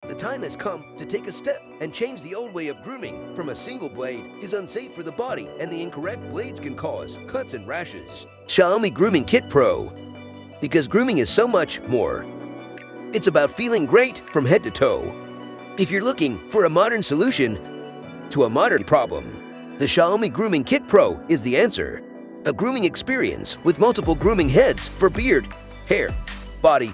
The time has come to take a step and change the old way of grooming. From a single blade is unsafe for the body, and the incorrect blades can cause cuts and rashes. Xiaomi Grooming Kit Pro. Because grooming is so much more. It's about feeling great from head to toe. If you're looking for a modern solution to a modern problem, the Xiaomi Grooming Kit Pro is the answer. A grooming experience with multiple grooming heads for beard, hair, body,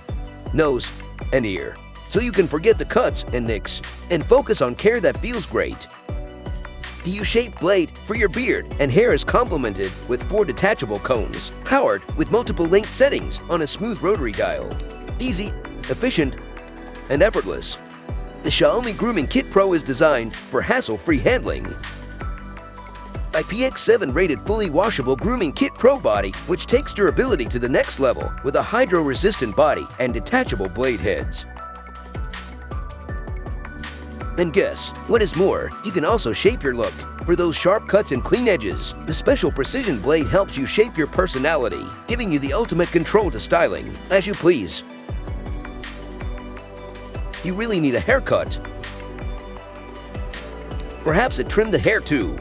nose, and ear. So you can forget the cuts and nicks and focus on care that feels great. The U-shaped blade for your beard and hair is complemented with 4 detachable cones, powered with multiple length settings on a smooth rotary dial. Easy, efficient, and effortless. The Xiaomi Grooming Kit Pro is designed for hassle-free handling. IPX7 rated fully washable Grooming Kit Pro body, which takes durability to the next level with a hydro-resistant body and detachable blade heads. And guess what is more, you can also shape your look. For those sharp cuts and clean edges, the special precision blade helps you shape your personality, giving you the ultimate control to styling, as you please. You really need a haircut. Perhaps it trimmed the hair too.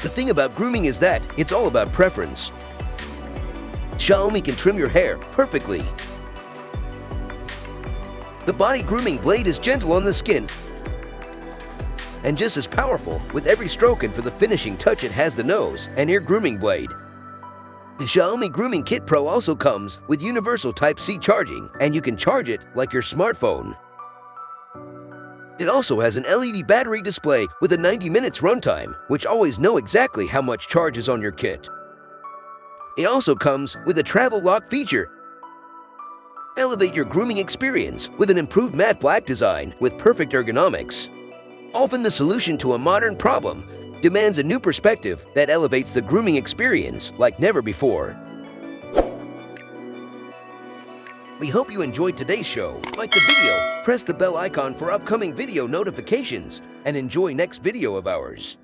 The thing about grooming is that it's all about preference. Xiaomi can trim your hair perfectly. The body grooming blade is gentle on the skin and just as powerful with every stroke, and for the finishing touch it has the nose and ear grooming blade. The Xiaomi Grooming Kit Pro also comes with universal Type-C charging, and you can charge it like your smartphone. It also has an LED battery display with a 90 minutes runtime, which always know exactly how much charge is on your kit. It also comes with a travel lock feature. Elevate your grooming experience with an improved matte black design with perfect ergonomics. Often the solution to a modern problem demands a new perspective that elevates the grooming experience like never before. We hope you enjoyed today's show. Like the video, press the bell icon for upcoming video notifications, and enjoy next video of ours.